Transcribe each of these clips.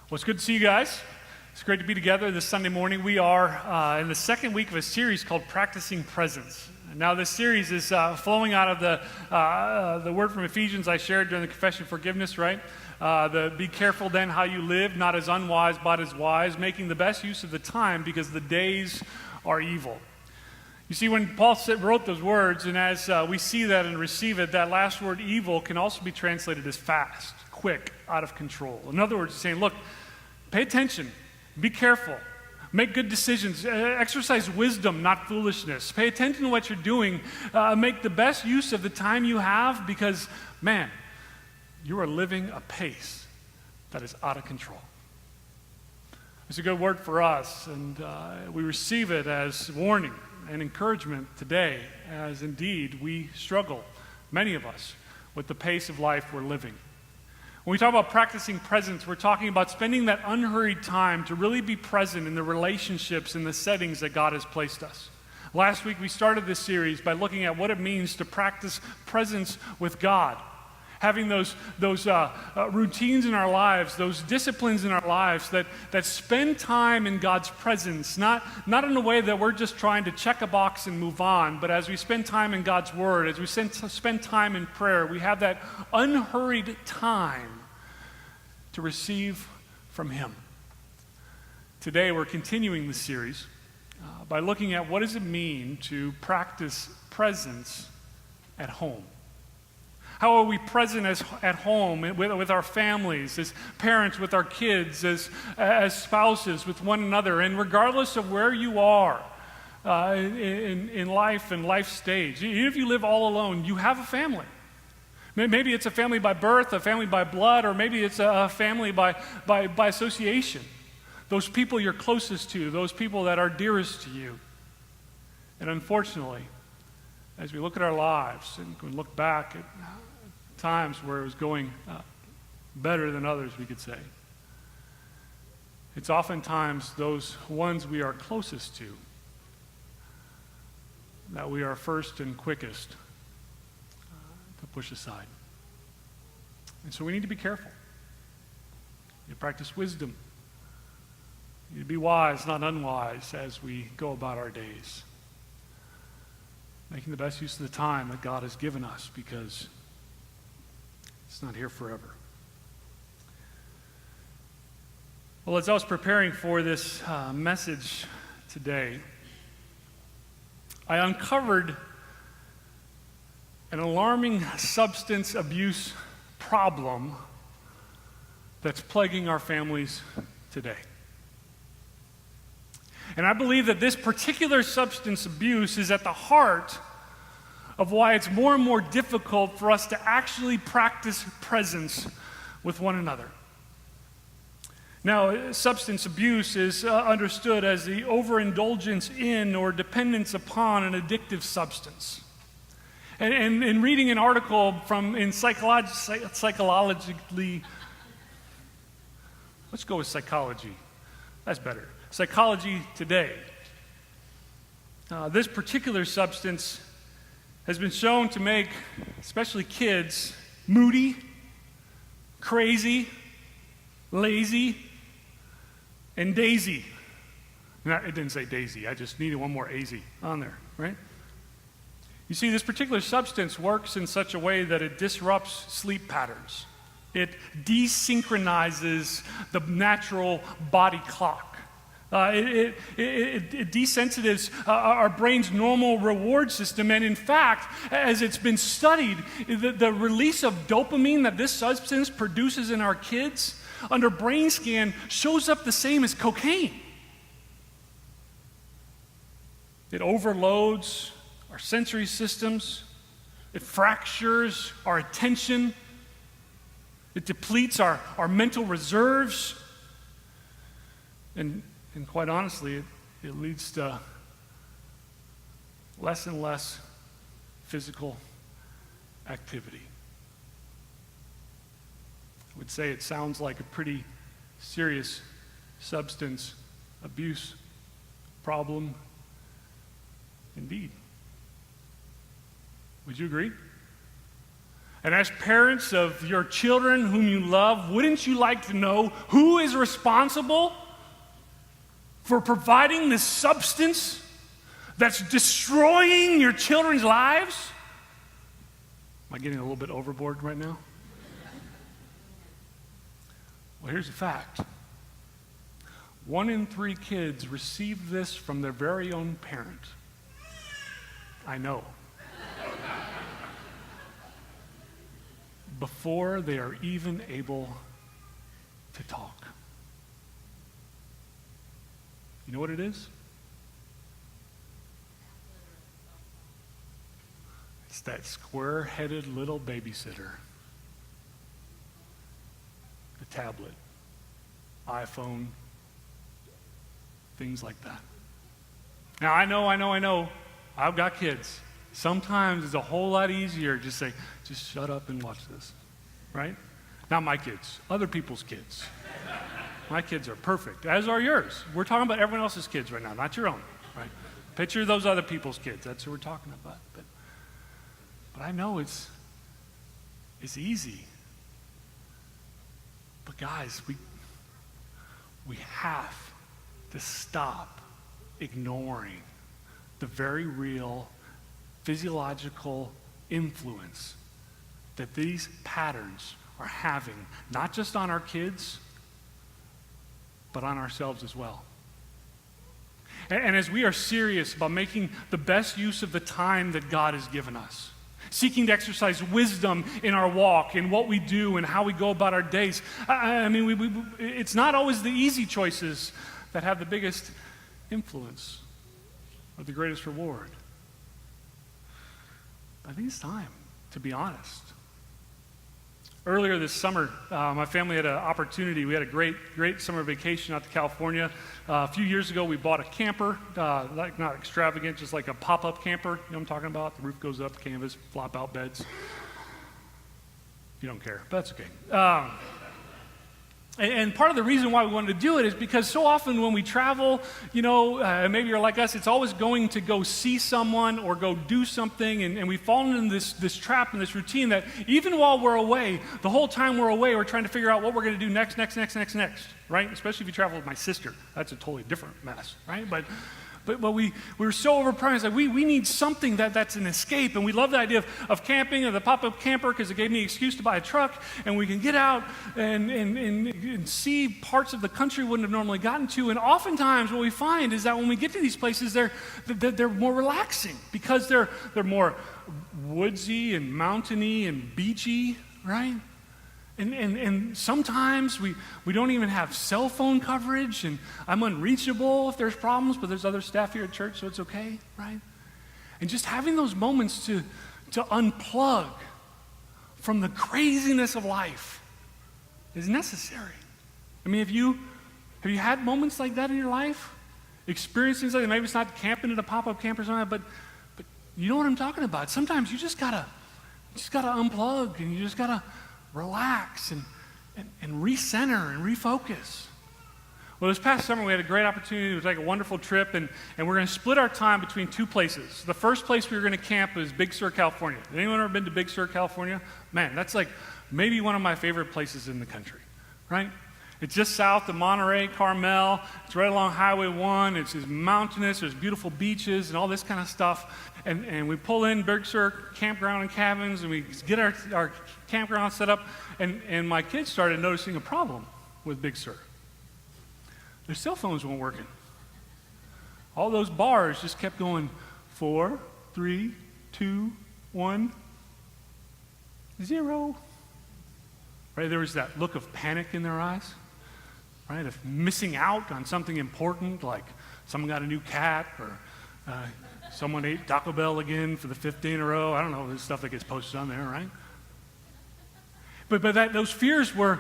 Well, it's good to see you guys. It's great to be together this Sunday morning. We are in the second week of a series called Practicing Presence. Now, this series is flowing out of the word from Ephesians I shared during the confession of forgiveness, right? Be careful then how you live, not as unwise, but as wise, making the best use of the time because the days are evil. You see, when Paul wrote those words, and as we see that and receive it, that last word, evil, can also be translated as fast, quick, out of control. In other words, he's saying, look, pay attention, be careful, make good decisions, exercise wisdom, not foolishness. Pay attention to what you're doing, make the best use of the time you have because, man, you are living a pace that is out of control. It's a good word for us, and we receive it as warning and encouragement today, as indeed we struggle, many of us, with the pace of life we're living. When we talk about practicing presence, we're talking about spending that unhurried time to really be present in the relationships and the settings that God has placed us. Last week we started this series by looking at what it means to practice presence with God. Having those routines in our lives, those disciplines in our lives that spend time in God's presence, not in a way that we're just trying to check a box and move on, but as we spend time in God's Word, as we spend time in prayer, we have that unhurried time to receive from Him. Today we're continuing the series by looking at what does it mean to practice presence at home. How are we present at home with our families, as parents with our kids, as spouses with one another, and regardless of where you are in life and life stage, even if you live all alone, you have a family. Maybe it's a family by birth, a family by blood, or maybe it's a family by association. Those people you're closest to, those people that are dearest to you. And unfortunately, as we look at our lives and we look back at times where it was going better than others, we could say, it's oftentimes those ones we are closest to that we are first and quickest to push aside. And so we need to be careful. You practice wisdom. You need to be wise, not unwise, as we go about our days. Making the best use of the time that God has given us because it's not here forever. Well, as I was preparing for this message today, I uncovered an alarming substance abuse problem that's plaguing our families today. And I believe that this particular substance abuse is at the heart of why it's more and more difficult for us to actually practice presence with one another. Now, substance abuse is understood as the overindulgence in or dependence upon an addictive substance. And in reading an article in psychologically, let's go with psychology. That's better. Psychology Today. This particular substance has been shown to make, especially kids, moody, crazy, lazy, and daisy. It didn't say daisy, I just needed one more AZ on there, right? You see, this particular substance works in such a way that it disrupts sleep patterns. It desynchronizes the natural body clock. It desensitives our brain's normal reward system, and in fact, as it's been studied, the release of dopamine that this substance produces in our kids under brain scan shows up the same as cocaine. It overloads our sensory systems, it fractures our attention, it depletes our mental reserves, and quite honestly, it leads to less and less physical activity. I would say it sounds like a pretty serious substance abuse problem indeed. Would you agree? And as parents of your children whom you love, wouldn't you like to know who is responsible for providing this substance that's destroying your children's lives? Am I getting a little bit overboard right now? Well, here's the fact. 1 in 3 kids receive this from their very own parent. I know. Before they are even able to talk. You know what it is? It's that square-headed little babysitter. The tablet, iPhone, things like that. Now, I know. I've got kids. Sometimes it's a whole lot easier to just say, just shut up and watch this, right? Not my kids, other people's kids. My kids are perfect, as are yours. We're talking about everyone else's kids right now, not your own, right? Picture those other people's kids. That's who we're talking about. But I know it's easy. But guys, we have to stop ignoring the very real physiological influence that these patterns are having, not just on our kids, but on ourselves as well. And as we are serious about making the best use of the time that God has given us, seeking to exercise wisdom in our walk, in what we do, and how we go about our days, I mean, it's not always the easy choices that have the biggest influence or the greatest reward. I think it's time, to be honest. Earlier this summer, my family had an opportunity. We had a great summer vacation out to California. A few years ago, we bought a camper, like not extravagant, just like a pop-up camper. You know what I'm talking about? The roof goes up, canvas, flop-out beds. You don't care, but that's okay. And part of the reason why we wanted to do it is because so often when we travel, you know, maybe you're like us, it's always going to go see someone or go do something, and we've fallen into this trap and this routine that even while we're away, the whole time we're away, we're trying to figure out what we're going to do next, right? Especially if you travel with my sister. That's a totally different mess, right? But we were so overpriced that we need something that's an escape, and we love the idea of camping or the pop-up camper because it gave me an excuse to buy a truck, and we can get out and see parts of the country we wouldn't have normally gotten to. And oftentimes what we find is that when we get to these places, they're more relaxing because they're more woodsy and mountainy and beachy, right? And sometimes we don't even have cell phone coverage, and I'm unreachable if there's problems, but there's other staff here at church, so it's okay, right? And just having those moments to unplug from the craziness of life is necessary. I mean, have you had moments like that in your life? Experiencing something, maybe it's not camping at a pop-up camp or something, but you know what I'm talking about. Sometimes you just gotta unplug, and you just gotta relax and recenter and refocus. Well, this past summer we had a great opportunity. It was like a wonderful trip, and we're going to split our time between 2 places. The first place we were going to camp is Big Sur, California. Anyone ever been to Big Sur, California? Man, that's like maybe one of my favorite places in the country, right? It's just south of Monterey, Carmel. It's right along Highway 1. It's just mountainous. There's beautiful beaches and all this kind of stuff. And we pull in Big Sur campground and cabins, and we get our campground set up. And my kids started noticing a problem with Big Sur. Their cell phones weren't working. All those bars just kept going 4, 3, 2, 1, 0. Right? There was that look of panic in their eyes, right? Of missing out on something important, like someone got a new cat, or someone ate Taco Bell again for the 5th day in a row. I don't know, there's stuff that gets posted on there, right? But those fears were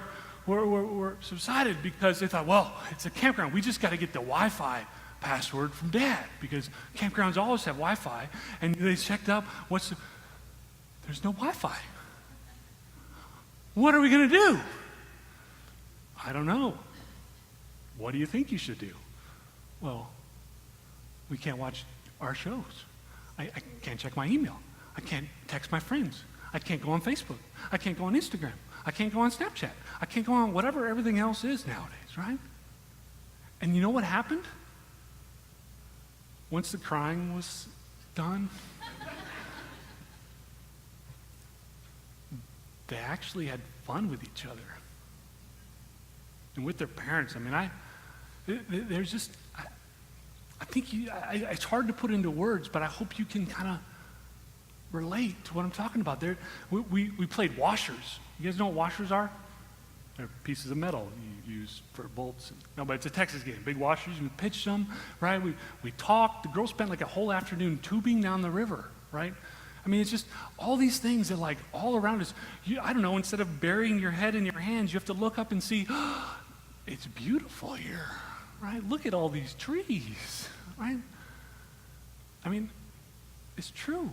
subsided because they thought, well, it's a campground. We just got to get the Wi-Fi password from Dad, because campgrounds always have Wi-Fi. And they checked up, there's no Wi-Fi. What are we going to do? I don't know. What do you think you should do? Well, we can't watch our shows. I can't check my email. I can't text my friends. I can't go on Facebook. I can't go on Instagram. I can't go on Snapchat. I can't go on whatever everything else is nowadays, right? And you know what happened? Once the crying was done, they actually had fun with each other and with their parents. I mean, there's just, I think it's hard to put into words, but I hope you can kind of relate to what I'm talking about. We played washers. You guys know what washers are? They're pieces of metal you use for bolts. No, but it's a Texas game. Big washers, you pitch them, right? We talked. The girls spent like a whole afternoon tubing down the river, right? I mean, it's just all these things that like all around us. I don't know, instead of burying your head in your hands, you have to look up and see, oh, it's beautiful here, right? Look at all these trees, right? I mean, it's true.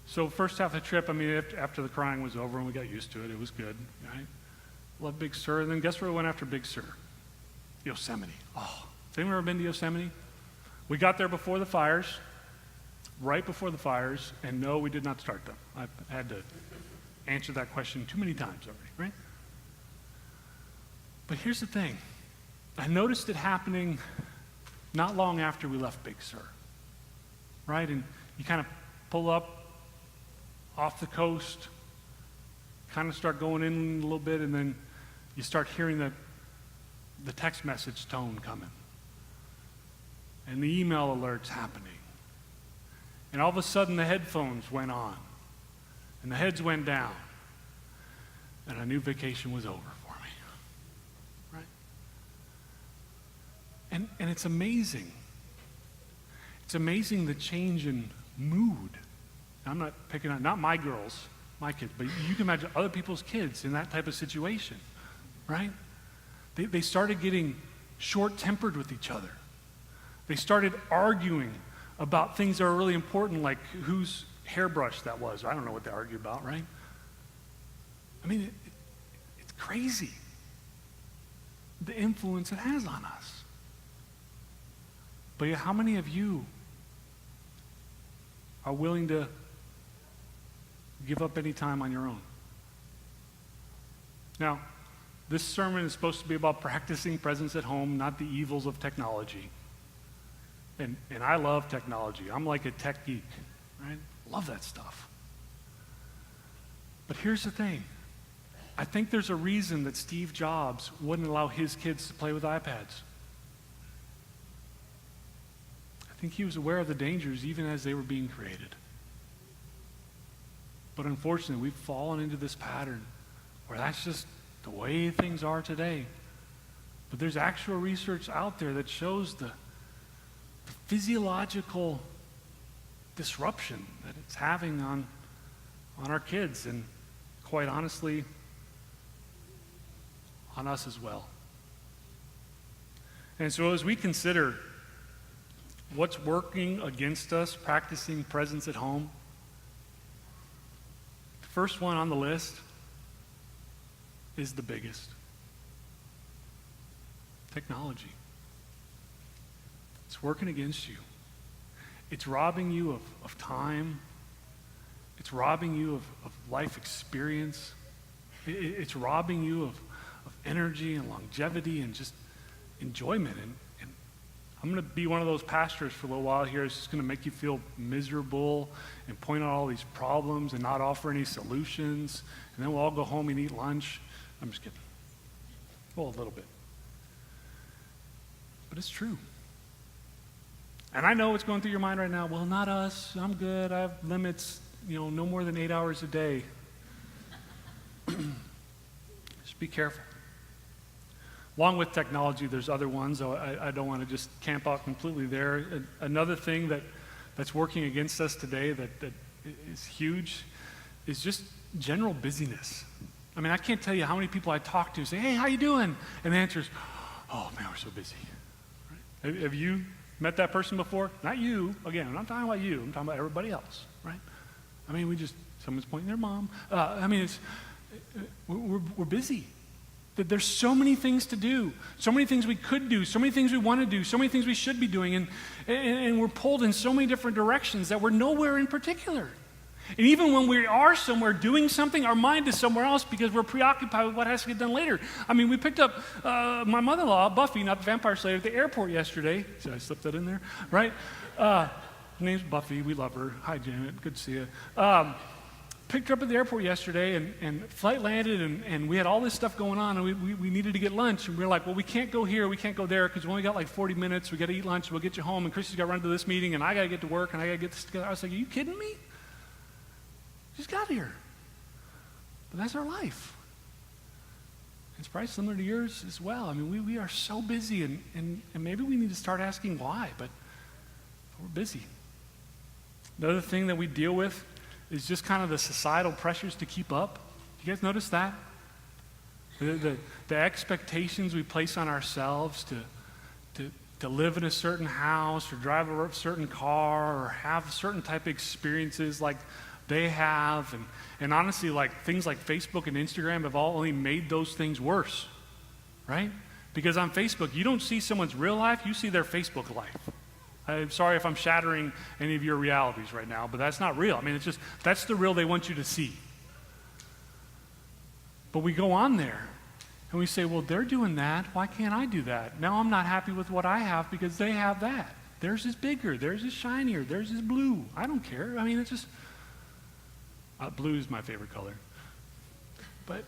So first half of the trip, I mean, after the crying was over and we got used to it, it was good, right? Love Big Sur. And then guess where we went after Big Sur? Yosemite. Oh, has anyone ever been to Yosemite? We got there before the fires, right before the fires, and no, we did not start them. I've had to answer that question too many times already, right? But here's the thing. I noticed it happening not long after we left Big Sur, right? And you kind of pull up off the coast, kind of start going in a little bit, and then you start hearing the text message tone coming. And the email alerts happening. And all of a sudden the headphones went on. And the heads went down. And I knew vacation was over for me. Right? And it's amazing. It's amazing the change in mood. I'm not picking on, not my girls, my kids, but you can imagine other people's kids in that type of situation, right? They started getting short-tempered with each other. They started arguing about things that are really important, like whose hairbrush that was. I don't know what they argue about, right? I mean, it's crazy, the influence it has on us. But yet, how many of you are willing to give up any time on your own? Now, this sermon is supposed to be about practicing presence at home, not the evils of technology. And I love technology. I'm like a tech geek, right? Love that stuff. But here's the thing. I think there's a reason that Steve Jobs wouldn't allow his kids to play with iPads. I think he was aware of the dangers even as they were being created. But unfortunately, we've fallen into this pattern where that's just the way things are today. But there's actual research out there that shows the physiological disruption that it's having on our kids, and quite honestly, on us as well. And so as we consider what's working against us practicing presence at home, the first one on the list is the biggest. Technology. It's working against you. It's robbing you of time. It's robbing you of life experience. It's robbing you of energy and longevity and just enjoyment. And I'm going to be one of those pastors for a little while here. It's just going to make you feel miserable and point out all these problems and not offer any solutions. And then we'll all go home and eat lunch. I'm just kidding. Well, a little bit. But it's true. And I know what's going through your mind right now. Well, not us. I'm good. I have limits, no more than 8 hours a day. Just be careful. Along with technology, there's other ones. So I don't want to just camp out completely there. Another thing that's working against us today that is huge is just general busyness. I mean, I can't tell you how many people I talk to say, hey, how you doing? And the answer is, oh, man, we're so busy. Right? Have you met that person before? Not you. Again, I'm not talking about you. I'm talking about everybody else, right? I mean, someone's pointing their mom. We're busy. There's so many things to do, so many things we could do, so many things we want to do, so many things we should be doing, and we're pulled in so many different directions that we're nowhere in particular. And even when we are somewhere doing something, our mind is somewhere else because we're preoccupied with what has to get done later. I mean, we picked up my mother-in-law, Buffy, not the Vampire Slayer, at the airport yesterday. Did I slip that in there? Right? Her name's Buffy. We love her. Hi, Janet. Good to see you. Picked her up at the airport yesterday, and flight landed, and we had all this stuff going on, and we needed to get lunch. And we were like, well, we can't go here, we can't go there, because we only got like 40 minutes. We got to eat lunch, we'll get you home, and Chrissy's got to run to this meeting, and I got to get to work, and I got to get this together. I was like, are you kidding me? Just got here. But that's our life. It's probably similar to yours as well. I mean, we are so busy, and maybe we need to start asking why, but we're busy. Another thing that we deal with is just kind of the societal pressures to keep up. You guys notice that? The expectations we place on ourselves to live in a certain house or drive a certain car or have certain type of experiences like they have. And honestly, like things like Facebook and Instagram have all only made those things worse, right? Because on Facebook, you don't see someone's real life, you see their Facebook life. I'm sorry if I'm shattering any of your realities right now, but that's not real. I mean, that's the real they want you to see. But we go on there and we say, well, they're doing that. Why can't I do that? Now I'm not happy with what I have because they have that. Theirs is bigger. Theirs is shinier. Theirs is blue. I don't care. I mean, it's just, blue is my favorite color. But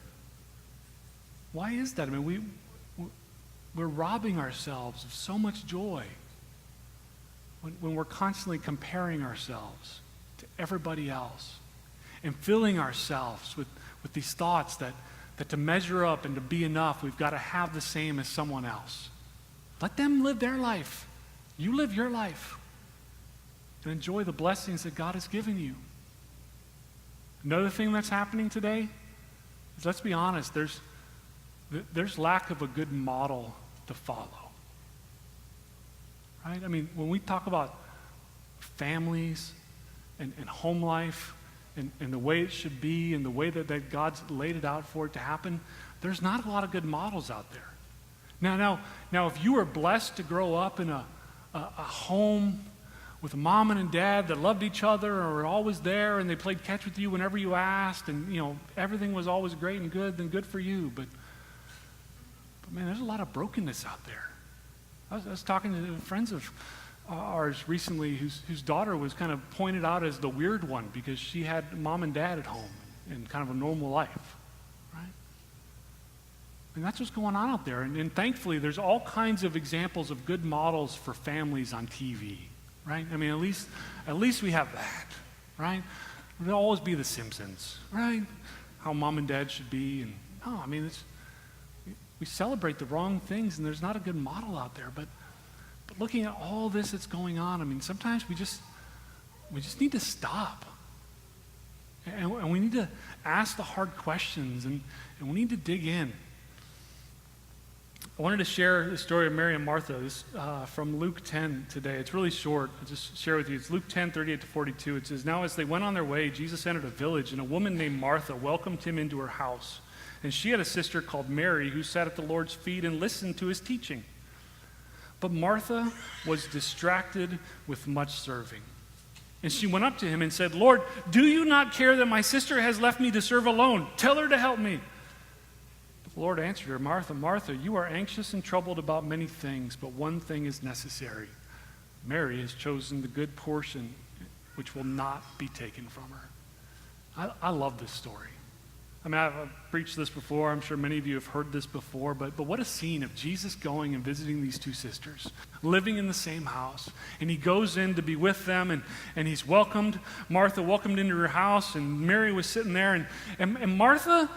why is that? I mean, we're robbing ourselves of so much joy when we're constantly comparing ourselves to everybody else and filling ourselves with these thoughts that to measure up and to be enough, we've got to have the same as someone else. Let them live their life. You live your life and enjoy the blessings that God has given you. Another thing that's happening today is, let's be honest, there's lack of a good model to follow. Right? I mean, when we talk about families and home life and the way it should be and the way that God's laid it out for it to happen, there's not a lot of good models out there. Now, if you were blessed to grow up in a home with a mom and a dad that loved each other or were always there and they played catch with you whenever you asked and, everything was always great and good, then good for you. But man, there's a lot of brokenness out there. I was talking to friends of ours recently whose daughter was kind of pointed out as the weird one because she had mom and dad at home and kind of a normal life, right? And that's what's going on out there. And thankfully, there's all kinds of examples of good models for families on TV, right? I mean, at least we have that, right? There'll always be The Simpsons, right? How mom and dad should be. And we celebrate the wrong things, and there's not a good model out there. But looking at all this that's going on, I mean, sometimes we just need to stop. And we need to ask the hard questions, and we need to dig in. I wanted to share the story of Mary and Martha. This from Luke 10 today. It's really short. I'll just share with you. It's Luke 10, 38-42. It says, "Now as they went on their way, Jesus entered a village, and a woman named Martha welcomed him into her house. And she had a sister called Mary who sat at the Lord's feet and listened to his teaching. But Martha was distracted with much serving. And she went up to him and said, 'Lord, do you not care that my sister has left me to serve alone? Tell her to help me.' But the Lord answered her, 'Martha, Martha, you are anxious and troubled about many things, but one thing is necessary. Mary has chosen the good portion, which will not be taken from her.'" I love this story. I mean, I've preached this before. I'm sure many of you have heard this before, but what a scene of Jesus going and visiting these two sisters, living in the same house. And he goes in to be with them, and he's welcomed. Martha welcomed into her house, and Mary was sitting there. And Martha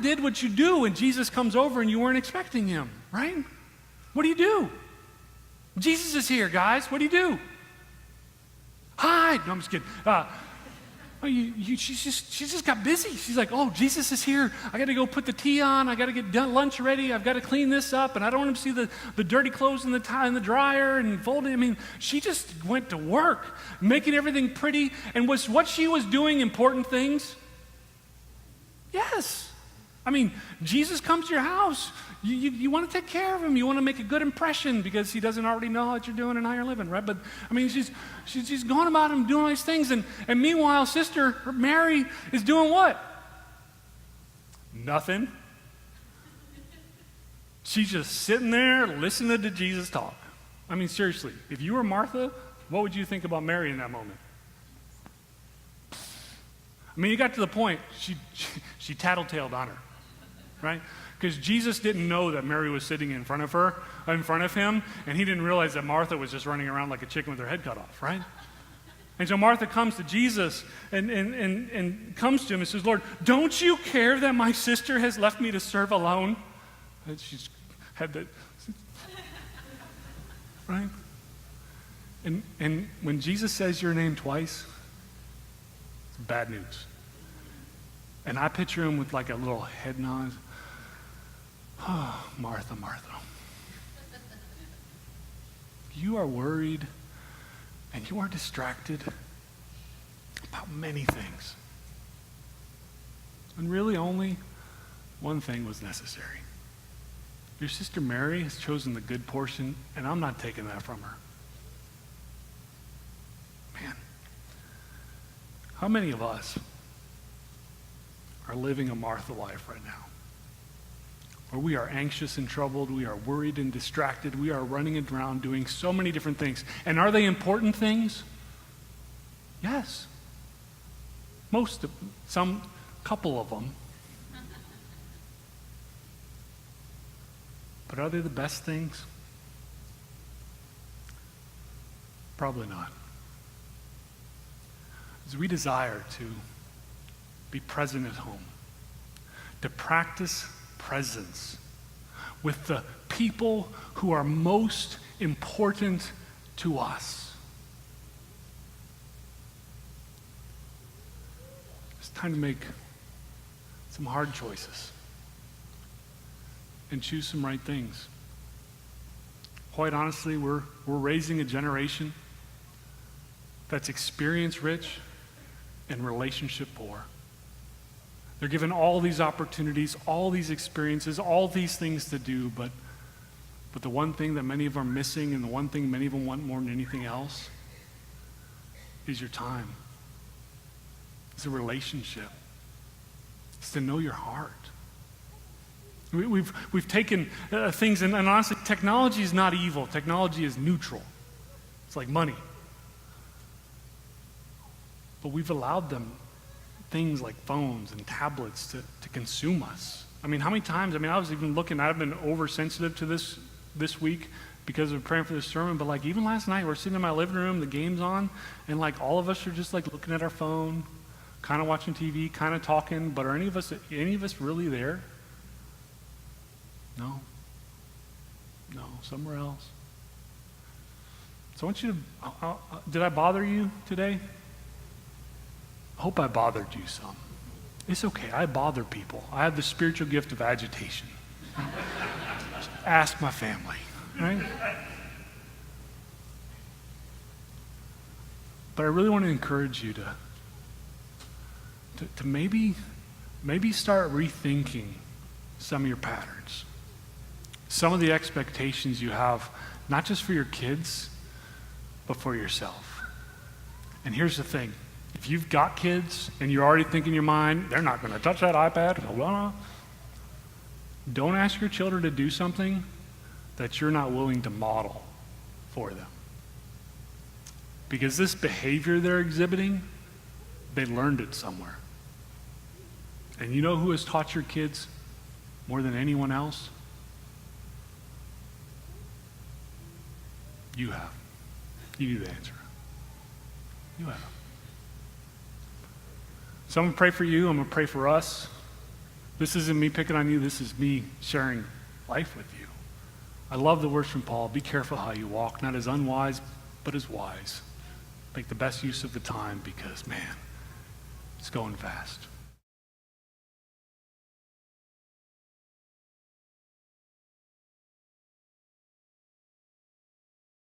did what you do when Jesus comes over and you weren't expecting him, right? What do? Jesus is here, guys. What do? Hi. No, I'm just kidding. She's just got busy. She's like, "Oh, Jesus is here. I got to go put the tea on. I got to get lunch ready. I've got to clean this up, and I don't want him to see the dirty clothes in the dryer and folding." I mean, she just went to work, making everything pretty. And was what she was doing important things? Yes. I mean, Jesus comes to your house. You want to take care of him. You want to make a good impression because he doesn't already know what you're doing and how you're living, right? But, I mean, she's going about him doing all these things. And meanwhile, Sister Mary is doing what? Nothing. She's just sitting there listening to Jesus talk. I mean, seriously, if you were Martha, what would you think about Mary in that moment? I mean, you got to the point, she tattletaled on her, right? Because Jesus didn't know that Mary was sitting in front of him, and he didn't realize that Martha was just running around like a chicken with her head cut off, right? And so Martha comes to Jesus and comes to him and says, Lord, don't you care that my sister has left me to serve alone? And she's had that, right? And when Jesus says your name twice, it's bad news. And I picture him with like a little head nod. Oh, Martha, Martha. You are worried and you are distracted about many things. And really only one thing was necessary. Your sister Mary has chosen the good portion, and I'm not taking that from her. Man, how many of us are living a Martha life right now? Where we are anxious and troubled, we are worried and distracted, we are running around doing so many different things. And are they important things? Yes. Some couple of them. But are they the best things? Probably not. As we desire to be present at home, to practice presence with the people who are most important to us. It's time to make some hard choices and choose some right things. Quite honestly, we're raising a generation that's experience rich and relationship poor. They're given all these opportunities, all these experiences, all these things to do, but the one thing that many of them are missing and the one thing many of them want more than anything else is your time. It's a relationship. It's to know your heart. We've taken things, and honestly, technology is not evil. Technology is neutral. It's like money. But we've allowed them things like phones and tablets to consume us. I mean, how many times, I was even looking, I've been oversensitive to this week because of praying for this sermon, but like even last night, we're sitting in my living room, the game's on, and like all of us are just like looking at our phone, kind of watching TV, kind of talking, but are any of us really there? No, somewhere else. So I want you to, did I bother you today? I hope I bothered you some. It's okay, I bother people. I have the spiritual gift of agitation. Just ask my family, right? But I really want to encourage you to maybe start rethinking some of your patterns. Some of the expectations you have, not just for your kids, but for yourself. And here's the thing. If you've got kids and you're already thinking in your mind, they're not going to touch that iPad, don't ask your children to do something that you're not willing to model for them. Because this behavior they're exhibiting, they learned it somewhere. And you know who has taught your kids more than anyone else? You have. You knew the answer. You have. So I'm going to pray for you. I'm going to pray for us. This isn't me picking on you. This is me sharing life with you. I love the words from Paul. Be careful how you walk, not as unwise, but as wise. Make the best use of the time because, man, it's going fast.